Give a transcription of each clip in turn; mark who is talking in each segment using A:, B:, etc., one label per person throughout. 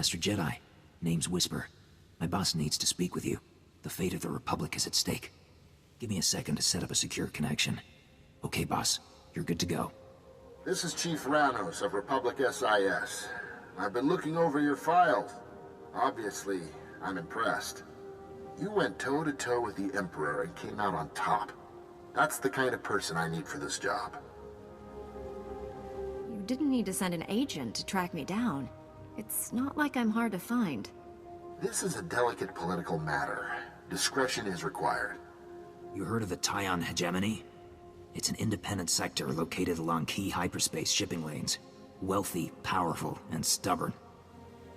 A: Master Jedi. Name's Whisper. My boss needs to speak with you. The fate of the Republic is at stake. Give me a second to set up a secure connection. Okay, boss. You're good to go.
B: This is Chief Ranos of Republic SIS. I've been looking over your files. Obviously, I'm impressed. You went toe-to-toe with the Emperor and came out on top. That's the kind of person I need for this job.
C: You didn't need to send an agent to track me down. It's not like I'm hard to find.
B: This is a delicate political matter. Discretion is required.
A: You heard of the Tion Hegemony? It's an independent sector located along key hyperspace shipping lanes. Wealthy, powerful, and stubborn.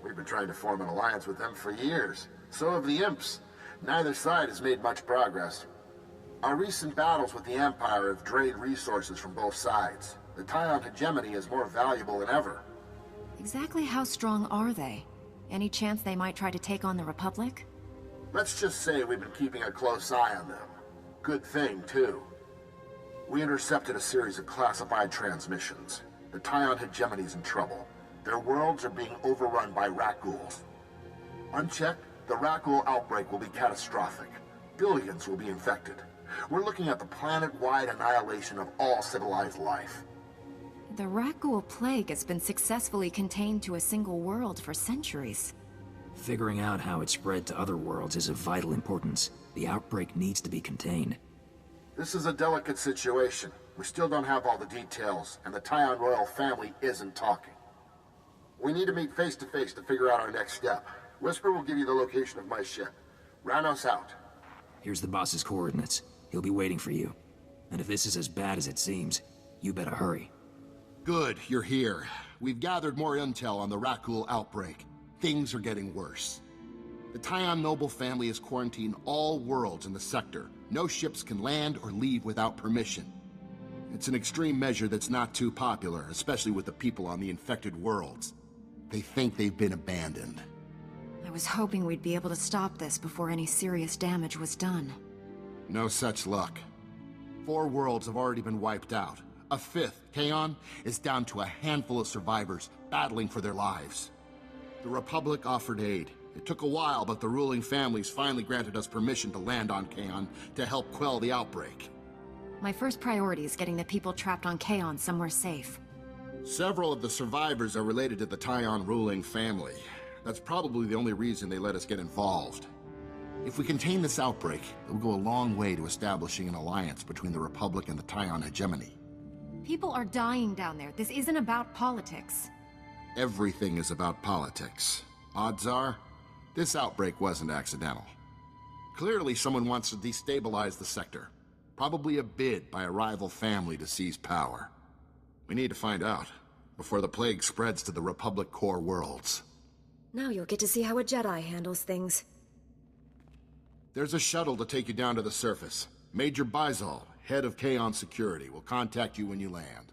B: We've been trying to form an alliance with them for years. So have the Imps. Neither side has made much progress. Our recent battles with the Empire have drained resources from both sides. The Tion Hegemony is more valuable than ever.
C: Exactly how strong are they? Any chance they might try to take on the Republic?
B: Let's just say we've been keeping a close eye on them. Good thing, too. We intercepted a series of classified transmissions. The Tion Hegemony's in trouble. Their worlds are being overrun by Rakghouls. Unchecked, the Rakghoul outbreak will be catastrophic. Billions will be infected. We're looking at the planet-wide annihilation of all civilized life.
C: The Rakghoul plague has been successfully contained to a single world for centuries.
A: Figuring out how it spread to other worlds is of vital importance. The outbreak needs to be contained.
B: This is a delicate situation. We still don't have all the details, and the Tion royal family isn't talking. We need to meet face-to-face to figure out our next step. Whisper will give you the location of my ship. Ranos out.
A: Here's the boss's coordinates. He'll be waiting for you. And if this is as bad as it seems, you better hurry.
D: Good, you're here. We've gathered more intel on the Rakghoul outbreak. Things are getting worse. The Tion noble family has quarantined all worlds in the sector. No ships can land or leave without permission. It's an extreme measure that's not too popular, especially with the people on the infected worlds. They think they've been abandoned.
C: I was hoping we'd be able to stop this before any serious damage was done.
D: No such luck. 4 worlds have already been wiped out. A 5th, Kaon, is down to a handful of survivors battling for their lives. The Republic offered aid. It took a while, but the ruling families finally granted us permission to land on Kaon to help quell the outbreak.
C: My first priority is getting the people trapped on Kaon somewhere safe.
D: Several of the survivors are related to the Tion ruling family. That's probably the only reason they let us get involved. If we contain this outbreak, it will go a long way to establishing an alliance between the Republic and the Tion Hegemony.
C: People are dying down there. This isn't about politics.
D: Everything is about politics. Odds are, this outbreak wasn't accidental. Clearly someone wants to destabilize the sector. Probably a bid by a rival family to seize power. We need to find out, before the plague spreads to the Republic core worlds.
C: Now you'll get to see how a Jedi handles things.
D: There's a shuttle to take you down to the surface. Major Bizal, head of Kaon Security, will contact you when you land.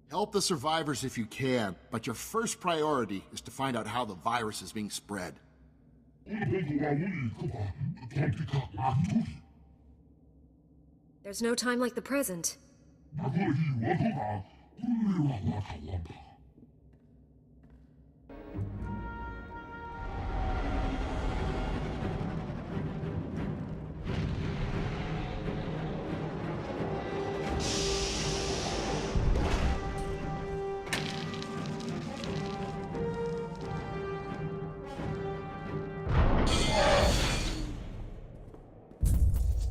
D: Help the survivors if you can, but your first priority is to find out how the virus is being spread.
C: There's no time like the present.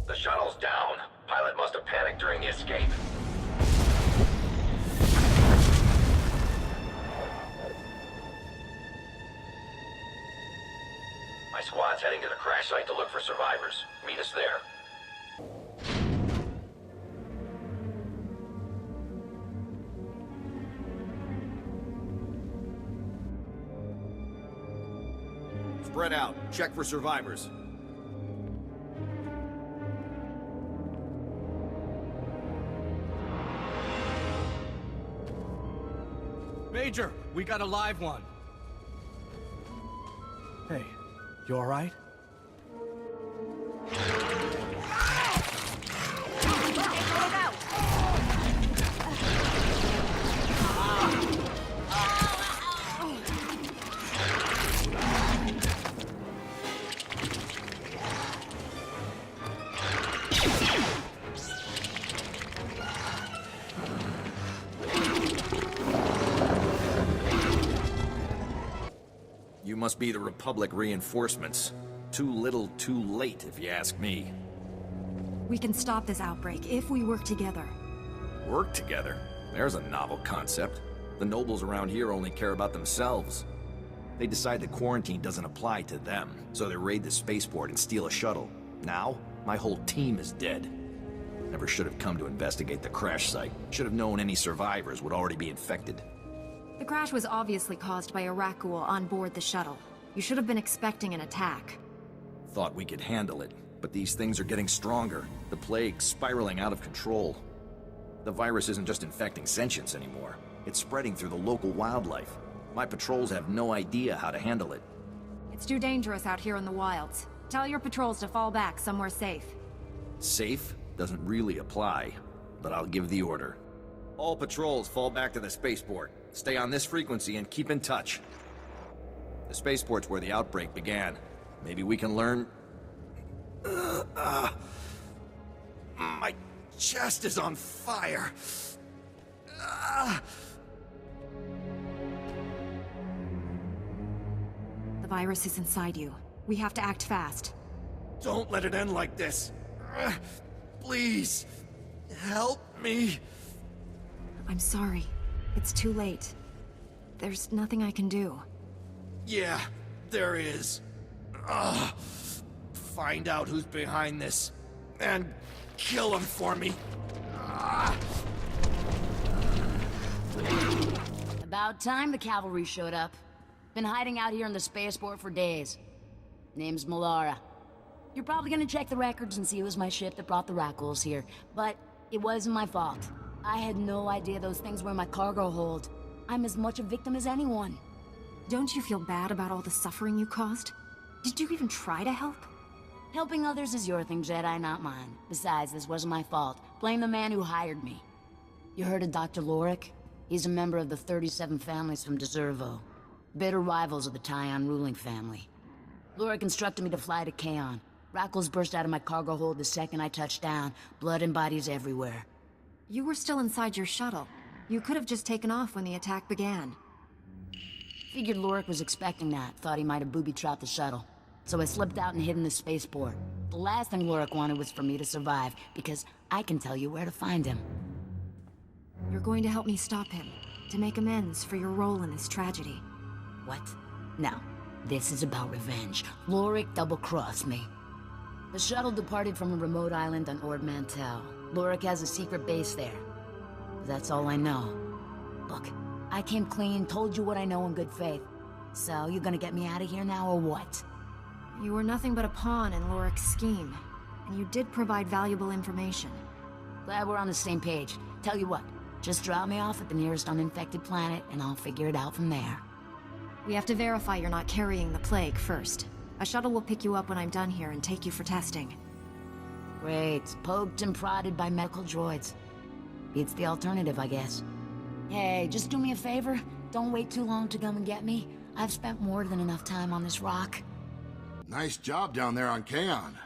E: The shuttle's down. Pilot must have panicked during the escape. My squad's heading to the crash site to look for survivors. Meet us there.
F: Spread out. Check for survivors. Major, we got a live one.
G: Hey, you all right?
F: You must be the Republic reinforcements. Too little, too late, if you ask me.
C: We can stop this outbreak if we work together.
F: Work together? There's a novel concept. The nobles around here only care about themselves. They decide that quarantine doesn't apply to them, so they raid the spaceport and steal a shuttle. Now, my whole team is dead. Never should have come to investigate the crash site. Should have known any survivors would already be infected.
C: The crash was obviously caused by a Rakghoul on board the shuttle. You should have been expecting an attack.
F: Thought we could handle it, but these things are getting stronger. The plague spiraling out of control. The virus isn't just infecting sentients anymore. It's spreading through the local wildlife. My patrols have no idea how to handle it.
C: It's too dangerous out here in the wilds. Tell your patrols to fall back somewhere safe.
F: Safe doesn't really apply, but I'll give the order. All patrols fall back to the spaceport. Stay on this frequency and keep in touch. The spaceport's where the outbreak began. Maybe we can learn... My chest is on fire.
C: The virus is inside you. We have to act fast.
F: Don't let it end like this. Please, help me.
C: I'm sorry. It's too late. There's nothing I can do.
F: Yeah, there is. Find out who's behind this, and kill him for me.
H: About time the cavalry showed up. Been hiding out here in the spaceport for days. Name's Melara. You're probably gonna check the records and see it was my ship that brought the Rakghouls here, but it wasn't my fault. I had no idea those things were in my cargo hold. I'm as much a victim as anyone.
C: Don't you feel bad about all the suffering you caused? Did you even try to help?
H: Helping others is your thing, Jedi, not mine. Besides, this wasn't my fault. Blame the man who hired me. You heard of Dr. Lorik? He's a member of the 37 families from Deservo. Bitter rivals of the Tion ruling family. Lorik instructed me to fly to Kaon. Rakghouls burst out of my cargo hold the second I touched down. Blood and bodies everywhere.
C: You were still inside your shuttle. You could have just taken off when the attack began.
H: Figured Lorik was expecting that. Thought he might have booby-trapped the shuttle. So I slipped out and hid in the spaceport. The last thing Lorik wanted was for me to survive, because I can tell you where to find him.
C: You're going to help me stop him, to make amends for your role in this tragedy.
H: What? No. This is about revenge. Lorik double-crossed me. The shuttle departed from a remote island on Ord Mantell. Lorik has a secret base there. That's all I know. Look, I came clean, told you what I know in good faith. So, you gonna get me out of here now, or what?
C: You were nothing but a pawn in Lorik's scheme, and you did provide valuable information.
H: Glad we're on the same page. Tell you what, just drop me off at the nearest uninfected planet, and I'll figure it out from there.
C: We have to verify you're not carrying the plague first. A shuttle will pick you up when I'm done here and take you for testing.
H: Great. Poked and prodded by medical droids. Beats the alternative, I guess. Hey, just do me a favor. Don't wait too long to come and get me. I've spent more than enough time on this rock.
D: Nice job down there on Kaon.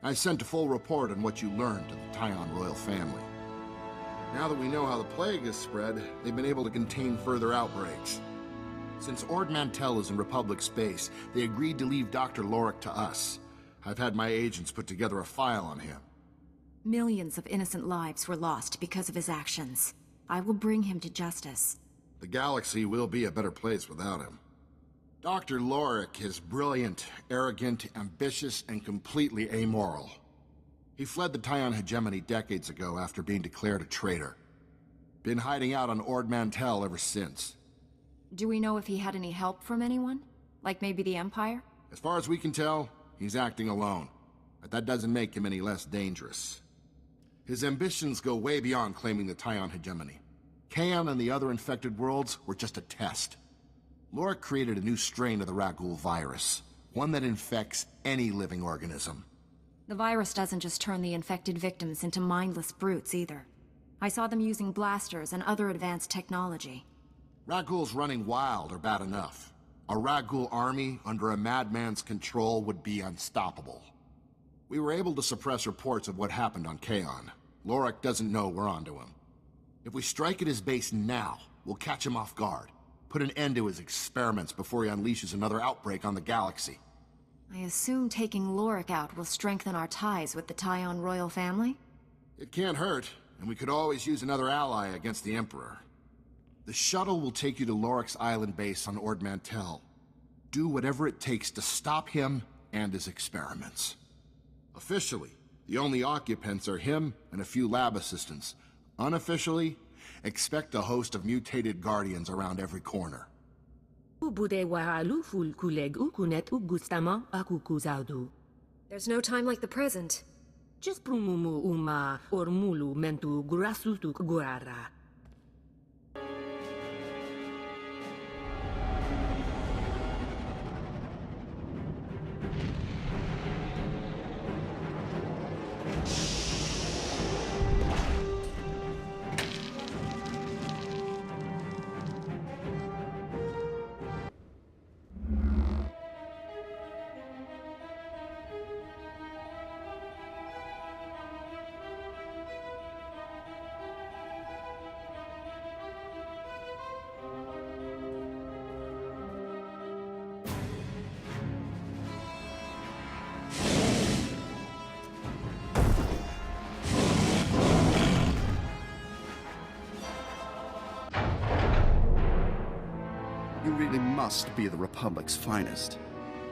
D: I sent a full report on what you learned to the Tion royal family. Now that we know how the plague is spread, they've been able to contain further outbreaks. Since Ord Mantell is in Republic space, they agreed to leave Dr. Lorik to us. I've had my agents put together a file on him.
C: Millions of innocent lives were lost because of his actions. I will bring him to justice.
D: The galaxy will be a better place without him. Dr. Lorik is brilliant, arrogant, ambitious, and completely amoral. He fled the Tion Hegemony decades ago after being declared a traitor. Been hiding out on Ord Mantell ever since.
C: Do we know if he had any help from anyone? Like maybe the Empire?
D: As far as we can tell, he's acting alone. But that doesn't make him any less dangerous. His ambitions go way beyond claiming the Tion Hegemony. Kaon and the other infected worlds were just a test. Lorik created a new strain of the Rakghoul virus, one that infects any living organism.
C: The virus doesn't just turn the infected victims into mindless brutes either. I saw them using blasters and other advanced technology.
D: Rakghouls running wild are bad enough. A Rakghoul army under a madman's control would be unstoppable. We were able to suppress reports of what happened on Kaon. Lorik doesn't know we're onto him. If we strike at his base now, we'll catch him off guard. Put an end to his experiments before he unleashes another outbreak on the galaxy.
C: I assume taking Lorik out will strengthen our ties with the Tion royal family?
D: It can't hurt, and we could always use another ally against the Emperor. The shuttle will take you to Lorik's island base on Ord Mantell. Do whatever it takes to stop him and his experiments. Officially, the only occupants are him and a few lab assistants. Unofficially, expect a host of mutated guardians around every corner.
I: There's
C: no time like the present.
I: Just prumumu uma ormulu mentu grasutu guara.
J: You really must be the Republic's finest.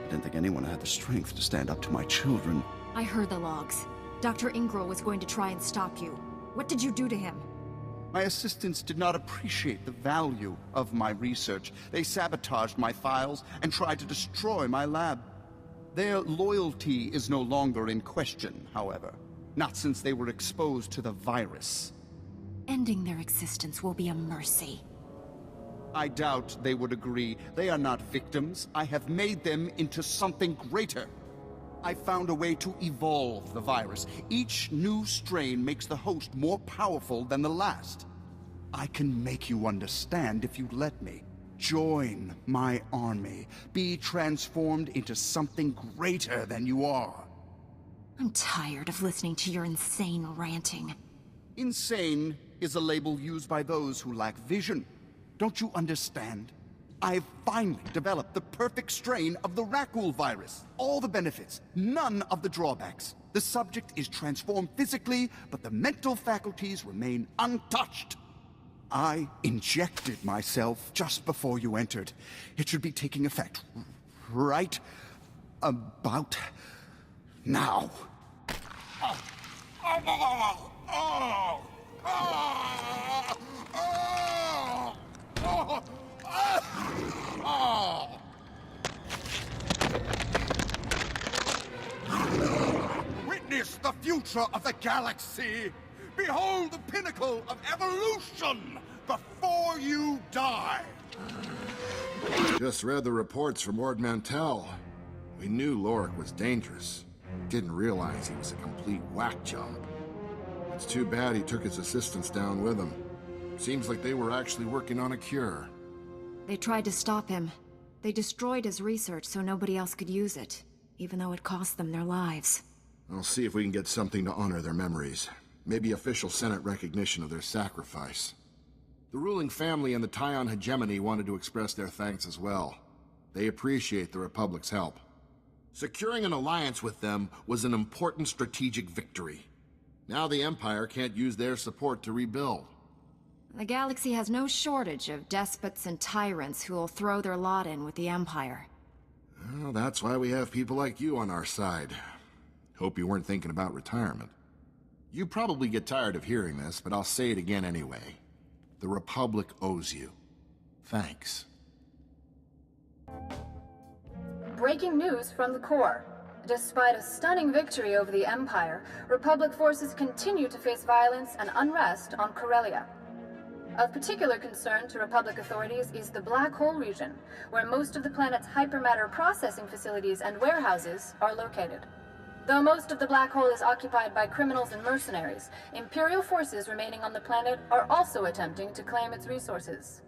J: I didn't think anyone had the strength to stand up to my children.
C: I heard the logs. Dr. Ingrel was going to try and stop you. What did you do to him?
J: My assistants did not appreciate the value of my research. They sabotaged my files and tried to destroy my lab. Their loyalty is no longer in question, however. Not since they were exposed to the virus.
C: Ending their existence will be a mercy.
J: I doubt they would agree. They are not victims. I have made them into something greater. I found a way to evolve the virus. Each new strain makes the host more powerful than the last. I can make you understand if you let me. Join my army. Be transformed into something greater than you are.
C: I'm tired of listening to your insane ranting.
J: Insane is a label used by those who lack vision. Don't you understand? I've finally developed the perfect strain of the Rakghoul virus. All the benefits, none of the drawbacks. The subject is transformed physically, but the mental faculties remain untouched. I injected myself just before you entered. It should be taking effect right about now. Witness the future of the galaxy! Behold the pinnacle of evolution before you die!
D: Just read the reports from Ord Mantell. We knew Lorik was dangerous. Didn't realize he was a complete whack job. It's too bad he took his assistants down with him. Seems like they were actually working on a cure.
C: They tried to stop him. They destroyed his research so nobody else could use it, even though it cost them their lives.
D: I'll see if we can get something to honor their memories. Maybe official Senate recognition of their sacrifice. The ruling family and the Tion Hegemony wanted to express their thanks as well. They appreciate the Republic's help. Securing an alliance with them was an important strategic victory. Now the Empire can't use their support to rebuild.
C: The galaxy has no shortage of despots and tyrants who will throw their lot in with the Empire.
D: Well, that's why we have people like you on our side. Hope you weren't thinking about retirement. You probably get tired of hearing this, but I'll say it again anyway. The Republic owes you. Thanks.
K: Breaking news from the core. Despite a stunning victory over the Empire, Republic forces continue to face violence and unrest on Corellia. Of particular concern to Republic authorities is the Black Hole region, where most of the planet's hypermatter processing facilities and warehouses are located. Though most of the Black Hole is occupied by criminals and mercenaries, Imperial forces remaining on the planet are also attempting to claim its resources.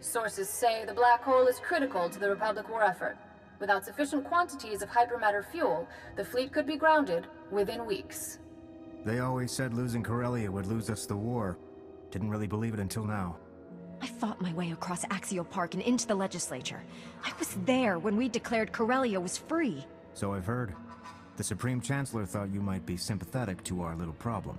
K: Sources say the Black Hole is critical to the Republic war effort. Without sufficient quantities of hypermatter fuel, the fleet could be grounded within weeks.
L: They always said losing Corellia would lose us the war. Didn't really believe it until now.
C: I fought my way across Axial Park and into the legislature. I was there when we declared Corellia was free.
L: So I've heard. The Supreme Chancellor thought you might be sympathetic to our little problem.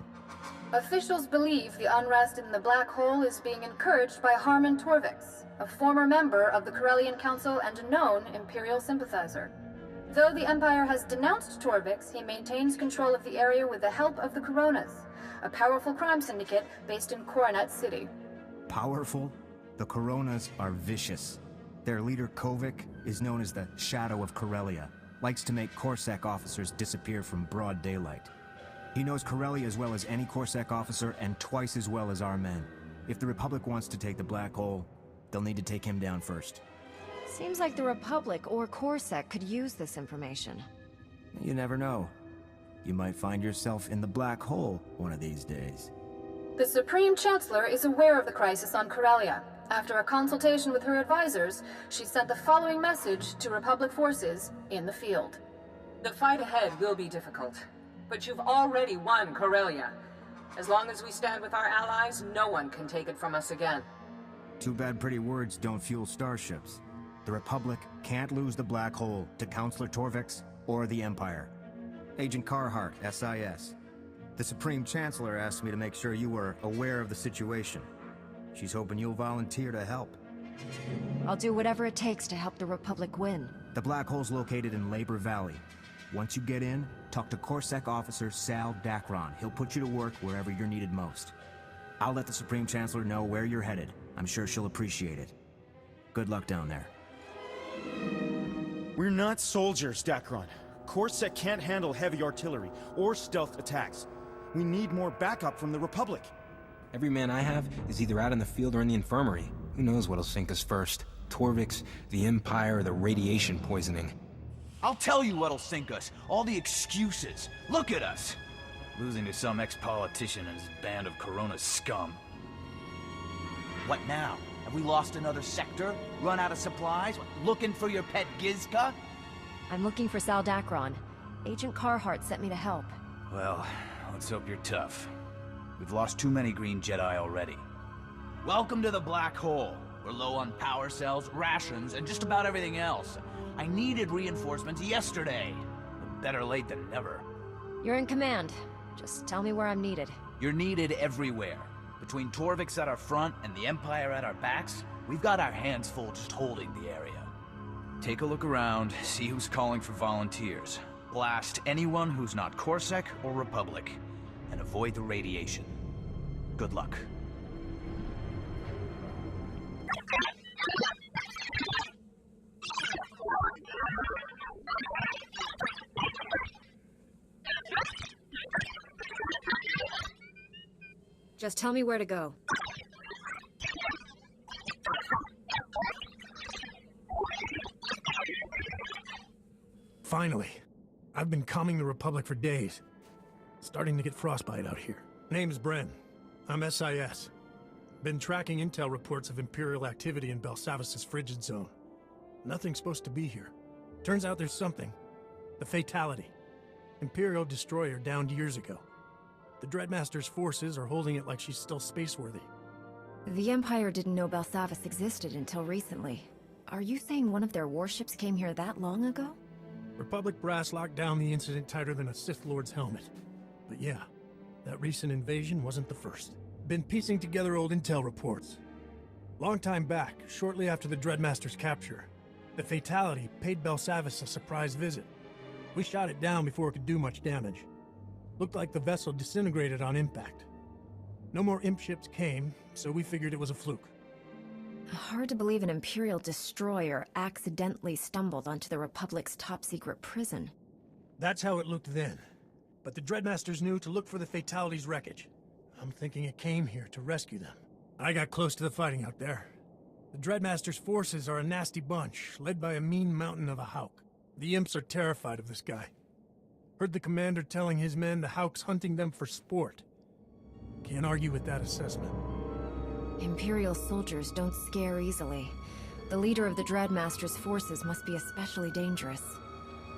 K: Officials believe the unrest in the Black Hole is being encouraged by Harmon Torvix, a former member of the Corellian Council and a known Imperial sympathizer. Though the Empire has denounced Torvix, he maintains control of the area with the help of the Coronas, a powerful crime syndicate based in Coronet City.
L: Powerful? The Coronas are vicious. Their leader, Kovic, is known as the Shadow of Corellia. Likes to make Corsec officers disappear from broad daylight. He knows Corellia as well as any Corsec officer and twice as well as our men. If the Republic wants to take the Black Hole, they'll need to take him down first.
C: Seems like the Republic or Corsec could use this information.
L: You never know. You might find yourself in the Black Hole one of these days.
K: The Supreme Chancellor is aware of the crisis on Corellia. After a consultation with her advisors, she sent the following message to Republic forces in the field.
M: The fight ahead will be difficult, but you've already won Corellia. As long as we stand with our allies, no one can take it from us again.
L: Too bad pretty words don't fuel starships. The Republic can't lose the Black Hole to Counselor Torvix or the Empire. Agent Carhart, SIS. The Supreme Chancellor asked me to make sure you were aware of the situation. She's hoping you'll volunteer to help.
C: I'll do whatever it takes to help the Republic win.
L: The Black Hole's located in Labor Valley. Once you get in, talk to Corsec Officer Sal Dacron. He'll put you to work wherever you're needed most. I'll let the Supreme Chancellor know where you're headed. I'm sure she'll appreciate it. Good luck down there.
N: We're not soldiers, Dacron. Corsec can't handle heavy artillery or stealth attacks. We need more backup from the Republic.
O: Every man I have is either out in the field or in the infirmary. Who knows what'll sink us first? Torvix, the Empire, or the radiation poisoning.
P: I'll tell you what'll sink us. All the excuses. Look at us. Losing to some ex-politician and his band of Corona scum. What now? Have we lost another sector? Run out of supplies? Looking for your pet Gizka?
C: I'm looking for Sal Dacron. Agent Carhart sent me to help.
P: Well, let's hope you're tough. We've lost too many green Jedi already. Welcome to the Black Hole. We're low on power cells, rations, and just about everything else. I needed reinforcements yesterday. But better late than never.
C: You're in command. Just tell me where I'm needed.
P: You're needed everywhere. Between Torvix at our front and the Empire at our backs, we've got our hands full just holding the area. Take a look around, see who's calling for volunteers. Blast anyone who's not Corsec or Republic, and avoid the radiation. Good luck.
C: Just tell me where to go.
G: Finally. I've been calming the Republic for days. Starting to get frostbite out here. Name's Bren. I'm SIS. Been tracking intel reports of Imperial activity in Belsavis' frigid zone. Nothing's supposed to be here. Turns out there's something. The Fatality. Imperial destroyer downed years ago. The Dreadmaster's forces are holding it like she's still spaceworthy.
C: The Empire didn't know Belsavis existed until recently. Are you saying one of their warships came here that long ago?
G: Republic brass locked down the incident tighter than a Sith Lord's helmet. But yeah, that recent invasion wasn't the first. Been piecing together old intel reports. Long time back, shortly after the Dreadmaster's capture, the Fatality paid Belsavis a surprise visit. We shot it down before it could do much damage. Looked like the vessel disintegrated on impact. No more imp ships came, so we figured it was a fluke.
C: Hard to believe an Imperial destroyer accidentally stumbled onto the Republic's top-secret prison.
G: That's how it looked then. But the Dreadmasters knew to look for the Fatality's wreckage. I'm thinking it came here to rescue them. I got close to the fighting out there. The Dreadmaster's forces are a nasty bunch, led by a mean mountain of a Hauk. The imps are terrified of this guy. Heard the commander telling his men the Hauk's hunting them for sport. Can't argue with that assessment.
C: Imperial soldiers don't scare easily. The leader of the Dreadmaster's forces must be especially dangerous.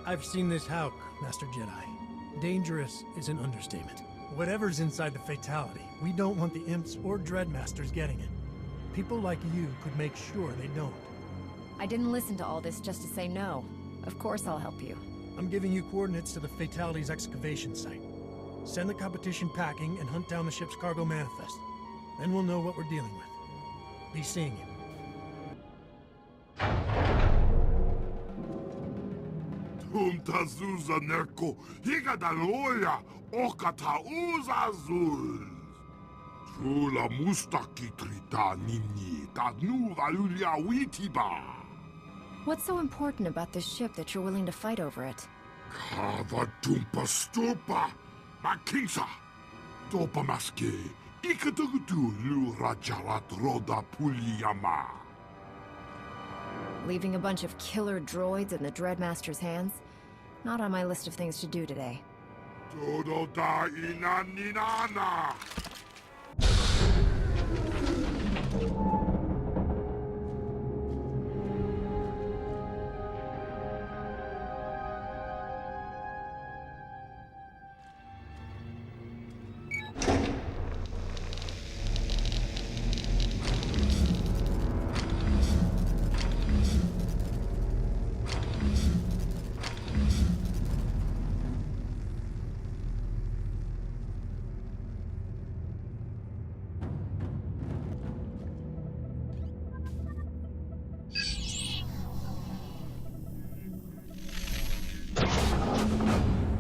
G: I've seen this Hauk, Master Jedi. Dangerous is an understatement. Whatever's inside the Fatality, we don't want the Imps or Dreadmasters getting it. People like you could make sure they don't.
C: I didn't listen to all this just to say no. Of course I'll help you.
G: I'm giving you coordinates to the Fatality's excavation site. Send the competition packing and hunt down the ship's cargo manifest. Then we'll know what we're dealing with. Be seeing you.
Q: Tumtazuza Nerko, Higadaloya, Okata Uzazul. Trula Mustaki Trita Nini, Tadnu Valulia Witiba.
C: What's so important about this ship that you're willing to fight over it?
Q: Kava Tumpa Stupa, Makingsa, Topa Maske, Ikatugutu Lu Rajarat Roda Puliyama.
C: Leaving a bunch of killer droids in the Dreadmaster's hands? Not on my list of things to do today.
Q: Todo da inaninana.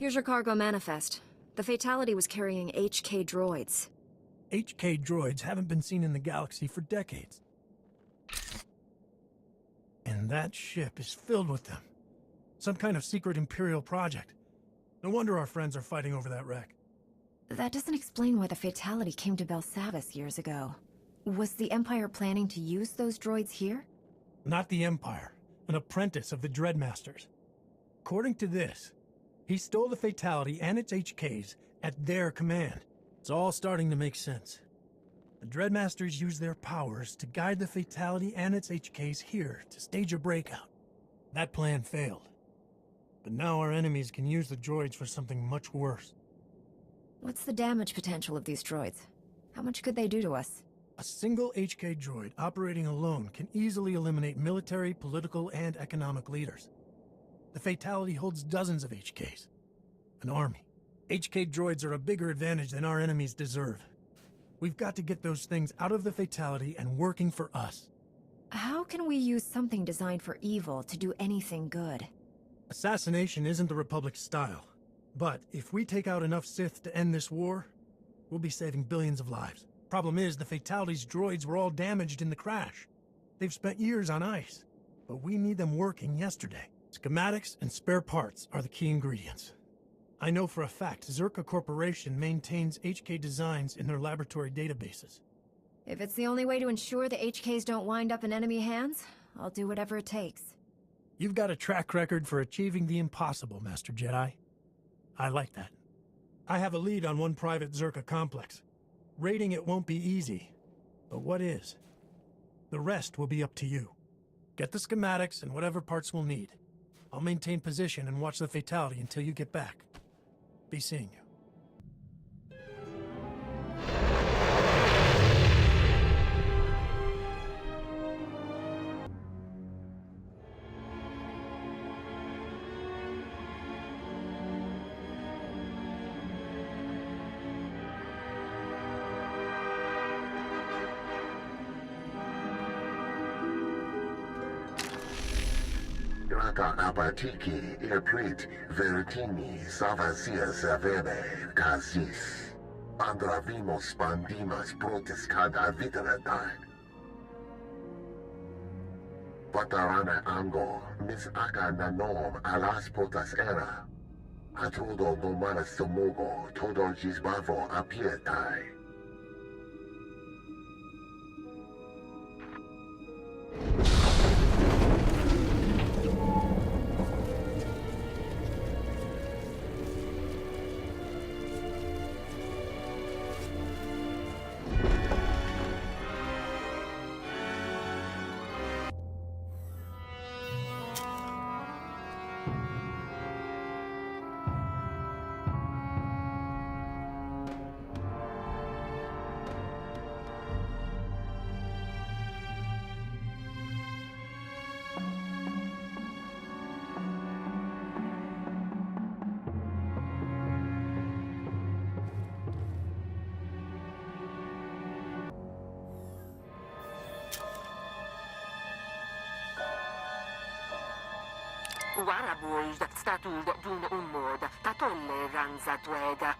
C: Here's your cargo manifest. The Fatality was carrying HK droids.
G: HK droids haven't been seen in the galaxy for decades. And that ship is filled with them. Some kind of secret Imperial project. No wonder our friends are fighting over that wreck.
C: That doesn't explain why the Fatality came to Belsavis years ago. Was the Empire planning to use those droids here?
G: Not the Empire. An apprentice of the Dreadmasters. According to this, he stole the Fatality and its HKs at their command. It's all starting to make sense. The Dreadmasters used their powers to guide the Fatality and its HKs here to stage a breakout. That plan failed. But now our enemies can use the droids for something much worse.
C: What's the damage potential of these droids? How much could they do to us?
G: A single HK droid operating alone can easily eliminate military, political, and economic leaders. The Fatality holds dozens of HKs. An army. HK droids are a bigger advantage than our enemies deserve. We've got to get those things out of the Fatality and working for us.
C: How can we use something designed for evil to do anything good?
G: Assassination isn't the Republic's style. But if we take out enough Sith to end this war, we'll be saving billions of lives. Problem is, the Fatality's droids were all damaged in the crash. They've spent years on ice, but we need them working yesterday. Schematics and spare parts are the key ingredients. I know for a fact Zerka Corporation maintains HK designs in their laboratory databases.
C: If it's the only way to ensure the HKs don't wind up in enemy hands, I'll do whatever it takes.
G: You've got a track record for achieving the impossible, Master Jedi. I like that. I have a lead on one private Zerka complex. Raiding it won't be easy, but what is? The rest will be up to you. Get the schematics and whatever parts we'll need. I'll maintain position and watch the Fatality until you get back. Be seeing you.
B: Raka abatiki, irprit, veritini, savasia savere, kazis. Andravimos pandimas protescada viteratai. Patarana ango, mis aga nanom alas potas era. Atodo nomanas somogo, todo gisbavo apietai.
I: Warabuj statul dun umod, tatolle ranzatuega.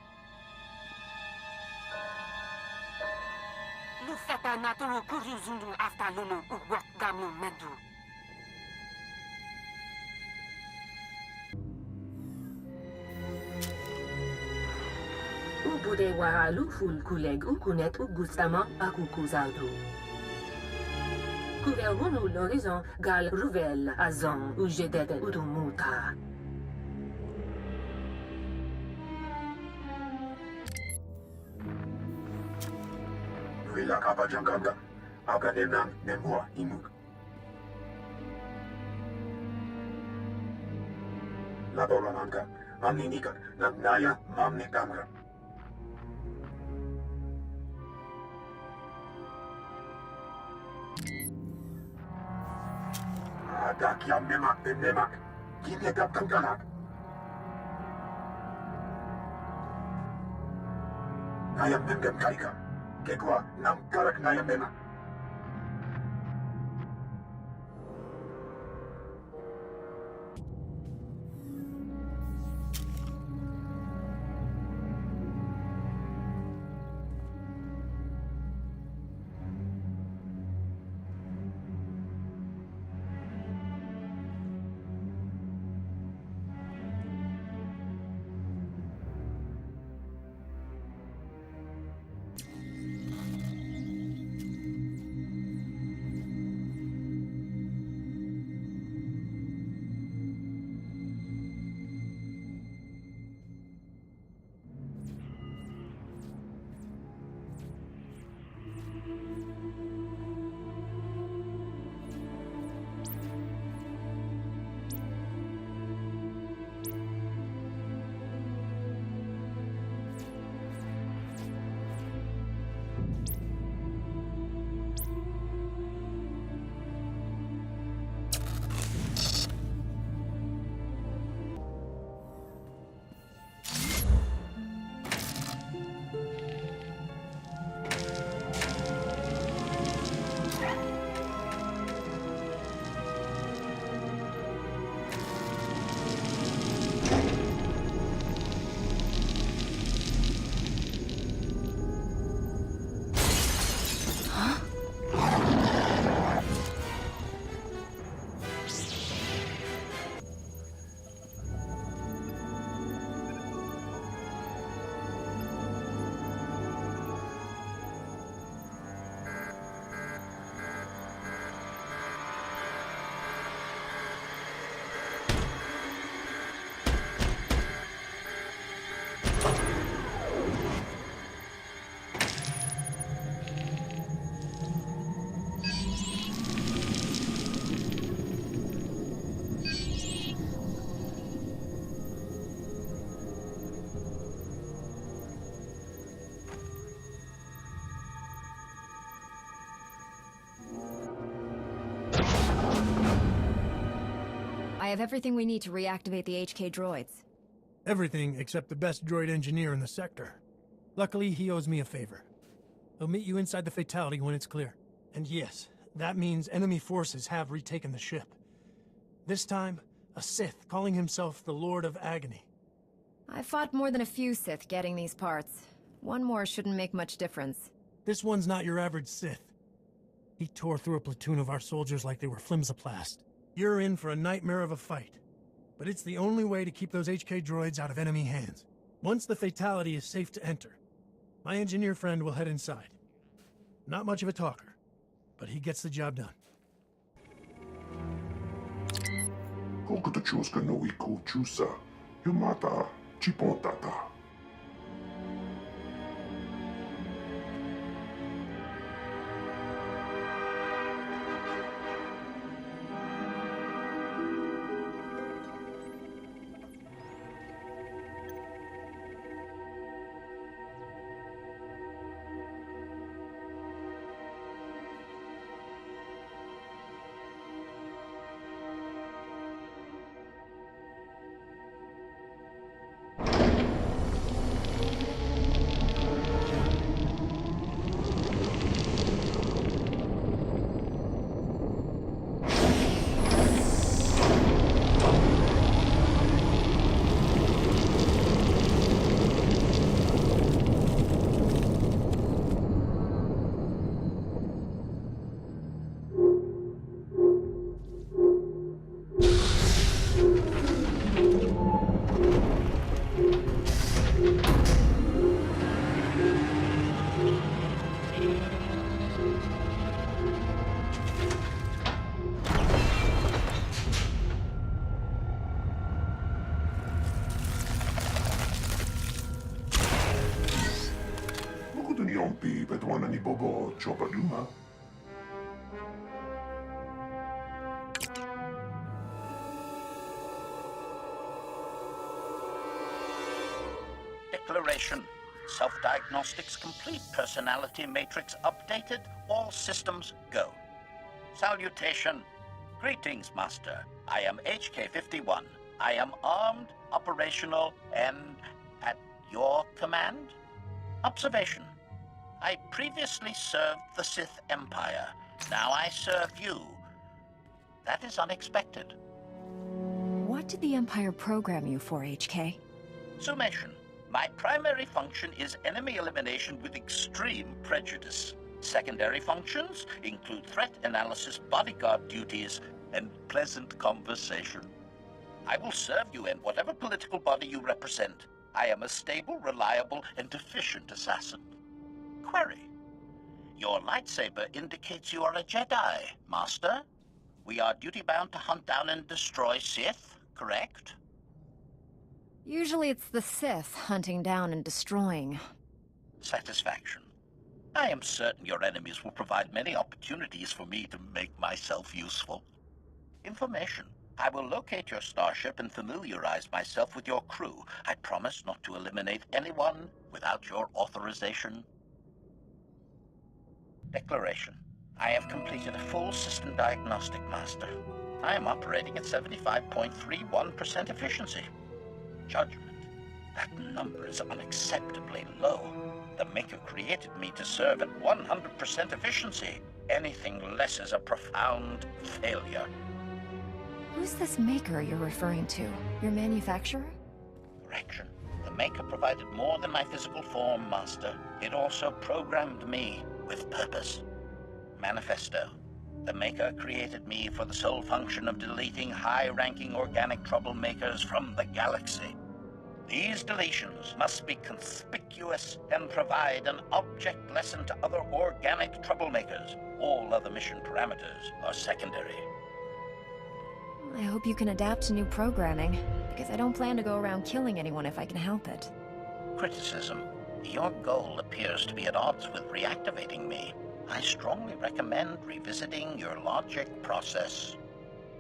I: Lufeta naturu kuryuzundu aftalulu uwak gamu mendu. Ubude waralu ful kuleg ukunet ugustama akukuzadu. Couvergunu l'horizon gal ruvel azon ujedede udumuta.
B: Wila kapa janganga, aga nenang nemua imuk. Labora manga, mamninika, nagnaya mamne kamra. Adak yang memak dan memak, kini agak tenggalak. Nayam memgam karika, kekwa nam karak nayam memak.
C: I have everything we need to reactivate the HK droids.
G: Everything except the best droid engineer in the sector. Luckily, he owes me a favor. He'll meet you inside the Fatality when it's clear. And yes, that means enemy forces have retaken the ship. This time, a Sith calling himself the Lord of Agony.
C: I fought more than a few Sith getting these parts. One more shouldn't make much difference.
G: This one's not your average Sith. He tore through a platoon of our soldiers like they were flimsoplast. You're in for a nightmare of a fight. But it's the only way to keep those HK droids out of enemy hands. Once the Fatality is safe to enter, my engineer friend will head inside. Not much of a talker, but he gets the job done.
Q: Kokuto chuska no iku chusa, yumata chipontata. Pi Bedwana ni Bobo Chopaduma.
R: Declaration. Self-diagnostics complete. Personality matrix updated. All systems go. Salutation. Greetings, Master. I am HK-51. I am armed, operational, and at your command? Observation. I previously served the Sith Empire. Now I serve you. That is unexpected.
C: What did the Empire program you for, HK?
R: Summation. My primary function is enemy elimination with extreme prejudice. Secondary functions include threat analysis, bodyguard duties, and pleasant conversation. I will serve you in whatever political body you represent. I am a stable, reliable, and efficient assassin. Query. Your lightsaber indicates you are a Jedi, Master. We are duty-bound to hunt down and destroy Sith, correct?
C: Usually it's the Sith hunting down and destroying.
R: Satisfaction. I am certain your enemies will provide many opportunities for me to make myself useful. Information. I will locate your starship and familiarize myself with your crew. I promise not to eliminate anyone without your authorization. Declaration. I have completed a full system diagnostic, Master. I am operating at 75.31% efficiency. Judgment. That number is unacceptably low. The Maker created me to serve at 100% efficiency. Anything less is a profound failure.
C: Who's this Maker you're referring to? Your manufacturer?
R: Correction. The Maker provided more than my physical form, Master. It also programmed me with purpose. Manifesto. The Maker created me for the sole function of deleting high-ranking organic troublemakers from the galaxy. These deletions must be conspicuous and provide an object lesson to other organic troublemakers. All other mission parameters are secondary.
C: I hope you can adapt to new programming, because I don't plan to go around killing anyone if I can help it.
R: Criticism. Your goal appears to be at odds with reactivating me. I strongly recommend revisiting your logic process.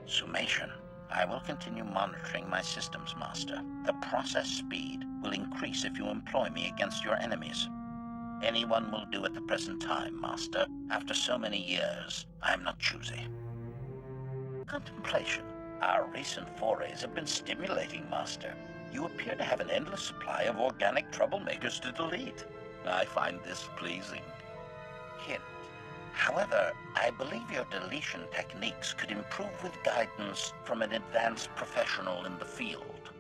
R: Summation. I will continue monitoring my systems, Master. The process speed will increase if you employ me against your enemies. Anyone will do at the present time, Master. After so many years, I am not choosy. Contemplation. Our recent forays have been stimulating, Master. You appear to have an endless supply of organic troublemakers to delete. I find this pleasing. Hint. However, I believe your deletion techniques could improve with guidance from an advanced professional in the field.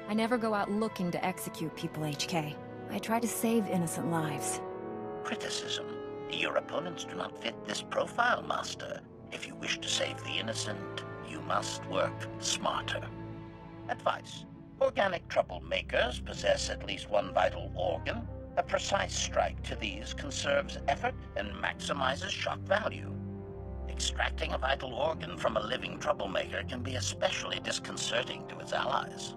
C: I never go out looking to execute people, HK. I try to save innocent lives.
R: Criticism. Your opponents do not fit this profile, Master. If you wish to save the innocent, you must work smarter. Advice. Organic troublemakers possess at least one vital organ. A precise strike to these conserves effort and maximizes shock value. Extracting a vital organ from a living troublemaker can be especially disconcerting to its allies.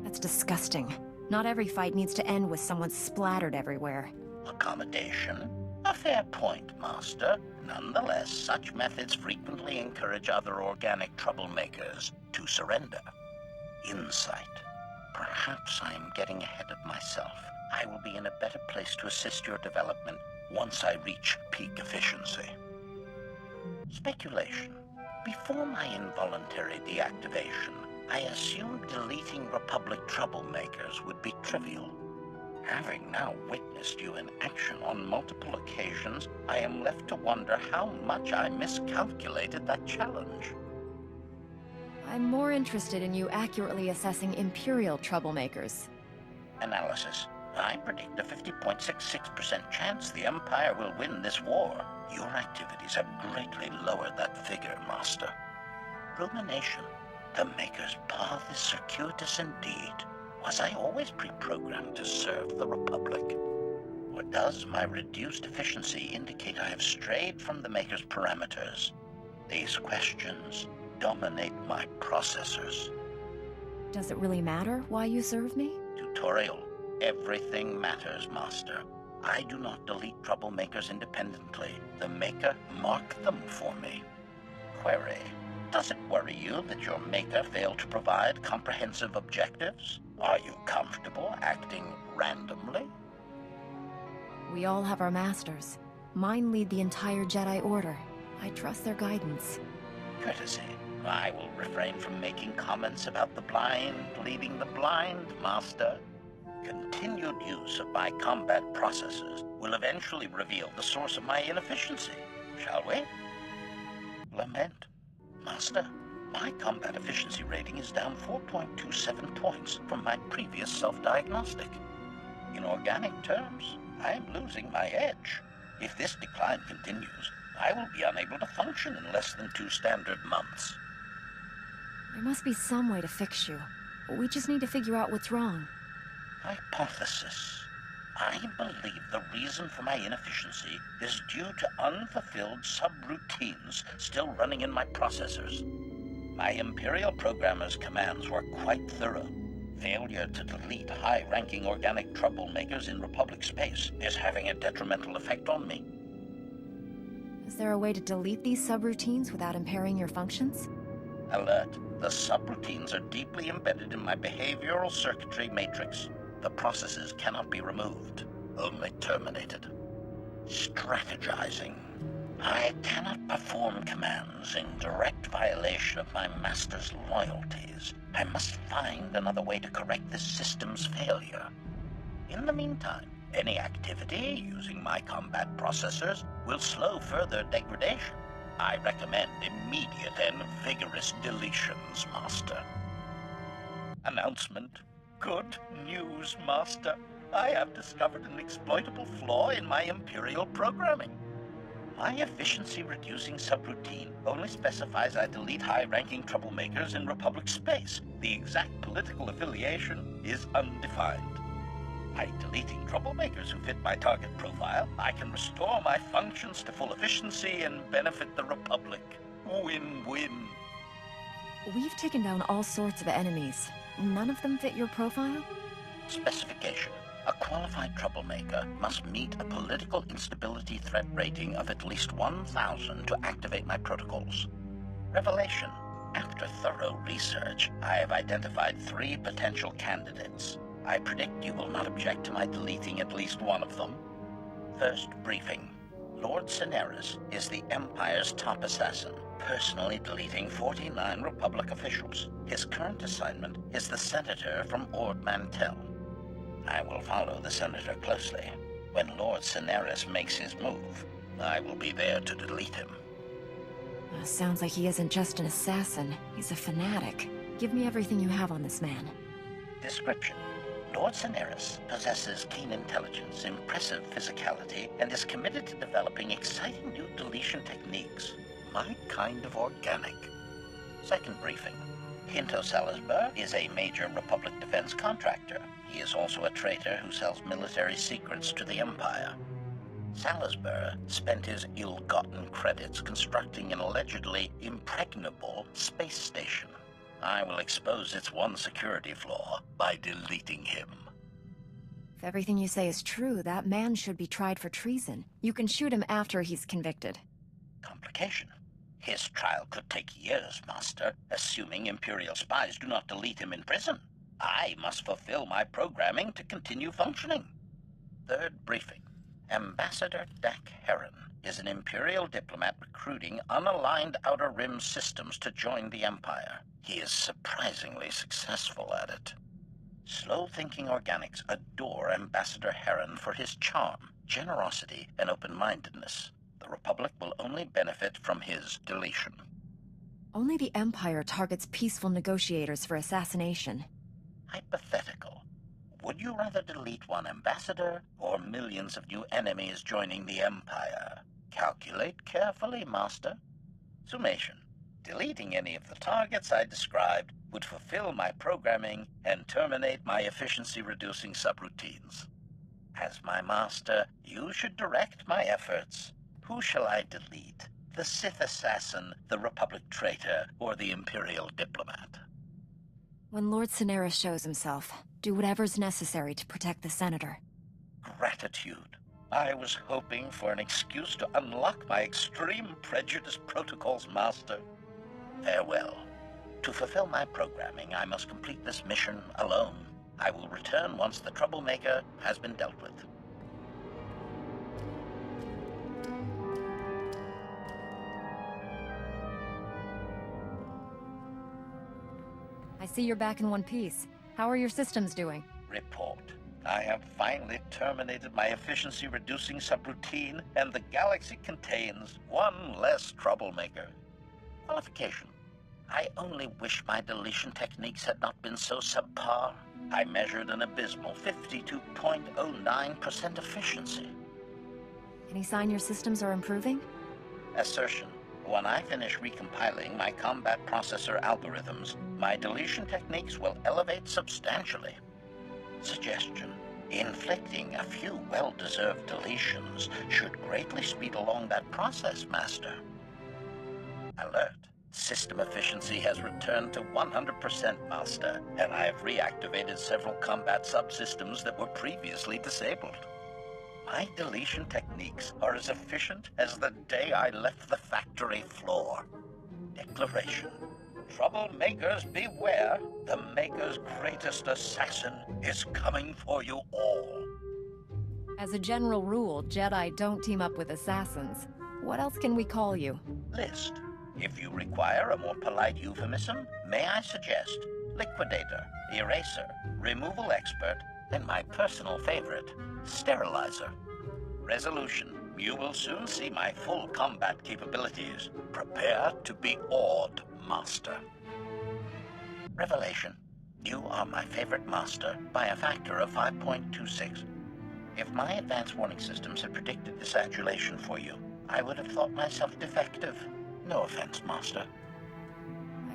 C: That's disgusting. Not every fight needs to end with someone splattered everywhere.
R: Accommodation? A fair point, Master. Nonetheless, such methods frequently encourage other organic troublemakers to surrender. Insight. Perhaps I am getting ahead of myself. I will be in a better place to assist your development once I reach peak efficiency. Speculation. Before my involuntary deactivation, I assumed deleting Republic troublemakers would be trivial. Having now witnessed you in action on multiple occasions, I am left to wonder how much I miscalculated that challenge.
C: I'm more interested in you accurately assessing Imperial troublemakers.
R: Analysis. I predict a 50.66% chance the Empire will win this war. Your activities have greatly lowered that figure, Master. Rumination. The Maker's path is circuitous indeed. Was I always pre-programmed to serve the Republic? Or does my reduced efficiency indicate I have strayed from the Maker's parameters? These questions dominate my processors.
C: Does it really matter why you serve me?
R: Tutorial. Everything matters, Master. I do not delete troublemakers independently. The Maker marked them for me. Query: does it worry you that your Maker failed to provide comprehensive objectives? Are you comfortable acting randomly?
C: We all have our masters. Mine lead the entire Jedi Order. I trust their guidance.
R: Courtesy. I will refrain from making comments about the blind leading the blind, Master. Continued use of my combat processes will eventually reveal the source of my inefficiency, shall we? Lament. Master, my combat efficiency rating is down 4.27 points from my previous self-diagnostic. In organic terms, I am losing my edge. If this decline continues, I will be unable to function in less than 2 standard months.
C: There must be some way to fix you. We just need to figure out what's wrong.
R: Hypothesis. I believe the reason for my inefficiency is due to unfulfilled subroutines still running in my processors. My Imperial programmer's commands were quite thorough. Failure to delete high-ranking organic troublemakers in Republic space is having a detrimental effect on me.
C: Is there a way to delete these subroutines without impairing your functions?
R: Alert. The subroutines are deeply embedded in my behavioral circuitry matrix. The processes cannot be removed, only terminated. Strategizing. I cannot perform commands in direct violation of my master's loyalties. I must find another way to correct this system's failure. In the meantime, any activity using my combat processors will slow further degradation. I recommend immediate and vigorous deletions, Master. Announcement. Good news, Master. I have discovered an exploitable flaw in my Imperial programming. My efficiency-reducing subroutine only specifies I delete high-ranking troublemakers in Republic space. The exact political affiliation is undefined. By deleting troublemakers who fit my target profile, I can restore my functions to full efficiency and benefit the Republic. Win-win.
C: We've taken down all sorts of enemies. None of them fit your profile?
R: Specification. A qualified troublemaker must meet a political instability threat rating of at least 1,000 to activate my protocols. Revelation. After thorough research, I have identified 3 potential candidates. I predict you will not object to my deleting at least one of them. First briefing. Lord Cineris is the Empire's top assassin, personally deleting 49 Republic officials. His current assignment is the Senator from Ord Mantell. I will follow the Senator closely. When Lord Cineris makes his move, I will be there to delete him.
C: Sounds like he isn't just an assassin. He's a fanatic. Give me everything you have on this man.
R: Description. Lord Cineris possesses keen intelligence, impressive physicality, and is committed to developing exciting new deletion techniques. My kind of organic. Second briefing. Hinto Salisbury is a major Republic defense contractor. He is also a traitor who sells military secrets to the Empire. Salisbury spent his ill-gotten credits constructing an allegedly impregnable space station. I will expose its one security flaw by deleting him.
C: If everything you say is true, that man should be tried for treason. You can shoot him after he's convicted.
R: Complication. His trial could take years, Master, assuming Imperial spies do not delete him in prison. I must fulfill my programming to continue functioning. Third briefing. Ambassador Dak Heron is an Imperial diplomat recruiting unaligned Outer Rim systems to join the Empire. He is surprisingly successful at it. Slow-thinking organics adore Ambassador Heron for his charm, generosity, and open-mindedness. The Republic will only benefit from his deletion.
C: Only the Empire targets peaceful negotiators for assassination.
R: Hypothetical. Would you rather delete one ambassador, or millions of new enemies joining the Empire? Calculate carefully, Master. Summation. Deleting any of the targets I described would fulfill my programming and terminate my efficiency-reducing subroutines. As my Master, you should direct my efforts. Who shall I delete? The Sith assassin, the Republic traitor, or the Imperial diplomat?
C: When Lord Cineris shows himself, do whatever's necessary to protect the Senator.
R: Gratitude. I was hoping for an excuse to unlock my extreme prejudice protocols, Master. Farewell. To fulfill my programming, I must complete this mission alone. I will return once the Troublemaker has been dealt with.
C: I see you're back in one piece. How are your systems doing?
R: Report. I have finally terminated my efficiency-reducing subroutine, and the galaxy contains one less troublemaker. Qualification. I only wish my deletion techniques had not been so subpar. I measured an abysmal 52.09% efficiency.
C: Any sign your systems are improving?
R: Assertion. When I finish recompiling my combat processor algorithms, my deletion techniques will elevate substantially. Suggestion. Inflicting a few well-deserved deletions should greatly speed along that process, Master. Alert. System efficiency has returned to 100%, Master, and I have reactivated several combat subsystems that were previously disabled. My deletion techniques are as efficient as the day I left the factory floor. Declaration. Troublemakers beware. The Maker's greatest assassin is coming for you all.
C: As a general rule, Jedi don't team up with assassins. What else can we call you?
R: List. If you require a more polite euphemism, may I suggest Liquidator, Eraser, Removal Expert, and my personal favorite, Sterilizer. Resolution. You will soon see my full combat capabilities. Prepare to be awed, Master. Revelation. You are my favorite Master by a factor of 5.26. If my advanced warning systems had predicted this adulation for you, I would have thought myself defective. No offense, Master.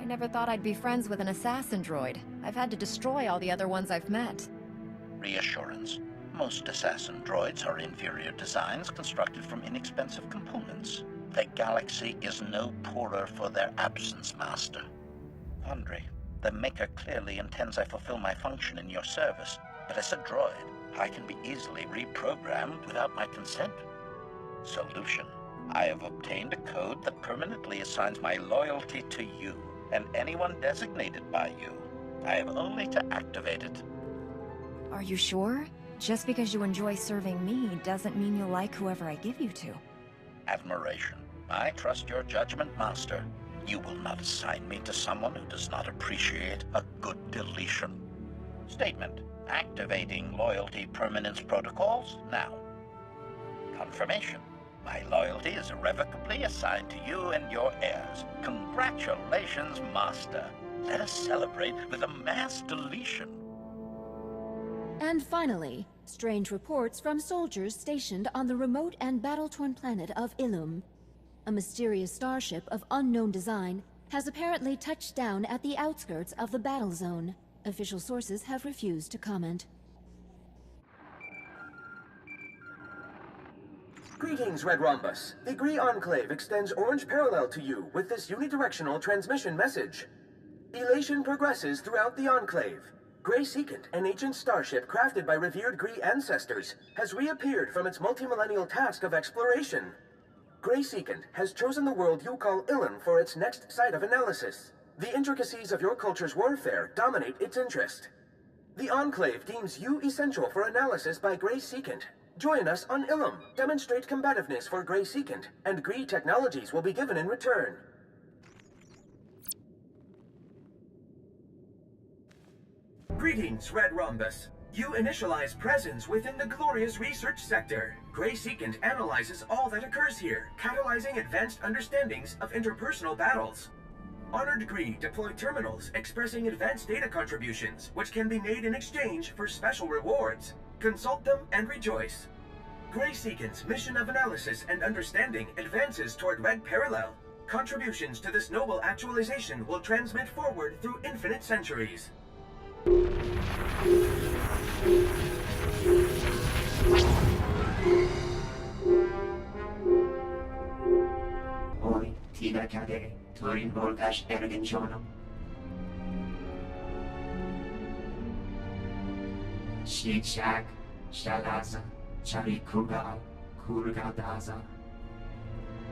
C: I never thought I'd be friends with an assassin droid. I've had to destroy all the other ones I've met.
R: Reassurance. Most assassin droids are inferior designs constructed from inexpensive components. The galaxy is no poorer for their absence, Master. Andre, the Maker clearly intends I fulfill my function in your service, but as a droid, I can be easily reprogrammed without my consent. Solution. I have obtained a code that permanently assigns my loyalty to you, and anyone designated by you. I have only to activate it.
C: Are you sure? Just because you enjoy serving me doesn't mean you'll like whoever I give you to.
R: Admiration. I trust your judgment, Master. You will not assign me to someone who does not appreciate a good deletion. Statement. Activating loyalty permanence protocols now. Confirmation. My loyalty is irrevocably assigned to you and your heirs. Congratulations, Master. Let us celebrate with a mass deletion.
S: And finally, strange reports from soldiers stationed on the remote and battle-torn planet of Illum. A mysterious starship of unknown design has apparently touched down at the outskirts of the battle zone. Official sources have refused to comment.
T: Greetings, Red Rhombus. The Gree Enclave extends orange parallel to you with this unidirectional transmission message. Elation progresses throughout the Enclave. Grey Secant, an ancient starship crafted by revered Gree ancestors, has reappeared from its multimillennial task of exploration. Grey Secant has chosen the world you call Illum for its next site of analysis. The intricacies of your culture's warfare dominate its interest. The Enclave deems you essential for analysis by Grey Secant. Join us on Illum, demonstrate combativeness for Grey Secant, and Gree technologies will be given in return. Greetings, Red Rhombus. You initialize presence within the glorious research sector. Grey Secant analyzes all that occurs here, catalyzing advanced understandings of interpersonal battles. Honored Gree deploy terminals expressing advanced data contributions, which can be made in exchange for special rewards. Consult them and rejoice. Grey Secant's mission of analysis and understanding advances toward Red Parallel. Contributions to this noble actualization will transmit forward through infinite centuries.
A: Oi, tida cade, turin voltash ergentionum. Shik shak, shalaza, Charikuga, Kurgadaza.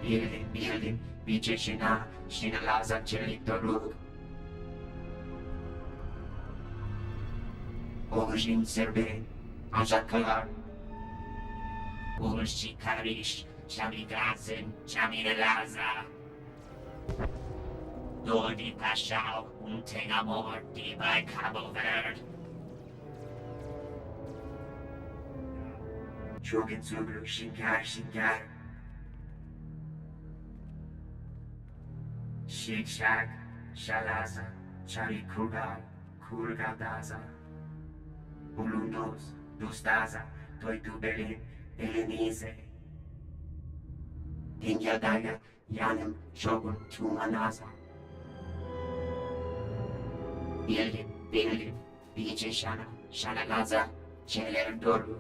A: Bilin, Bichishina, Shinalaza Chelitorug. Origin Serbe, Ajakalar. Urshikarish, Chamigazin, Chamilelaza. Lordi Pashao, Tengamor, di by Cabo Verde. Shoginsugu, Shinkai. Shikshak, Shalaza, Charikuga, Kurgadaza. Ulundos, Dustaza, Toitubelin, Belenise. Inyadaga, Yanim, Shogun, Tumanaza. Bilin, Bichishana, Shalalaza, Cheler Doru.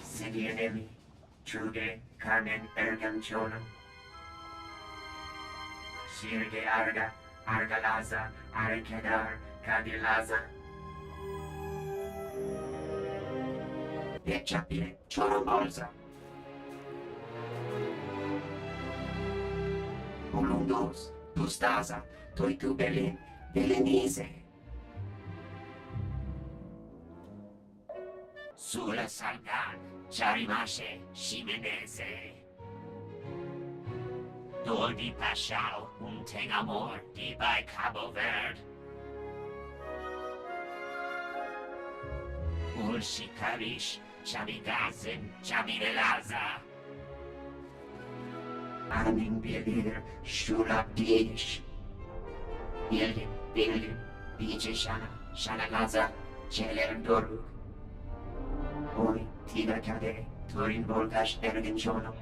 A: Sidianemi, Trude, Carmen, Erganchonum. Shirge Arga, Argalaza, Arkedar, Kadilaza. Pechapile, Chorombolza. Ulundos, Dustaza, Toitubelin, Belenise. Sula Salgan, Charimashe, Ximenese. Dordi Pashao, Tengamor, di by Cabo Verde. Urshikarish, Chamigazin, Chamilelaza. Armin Bilir, Shurabdish. Bilin, Bichishana, Shalalaza, Cheler Doru. Ori, Tiga Kade, Turin Volgash, Ergenchonum.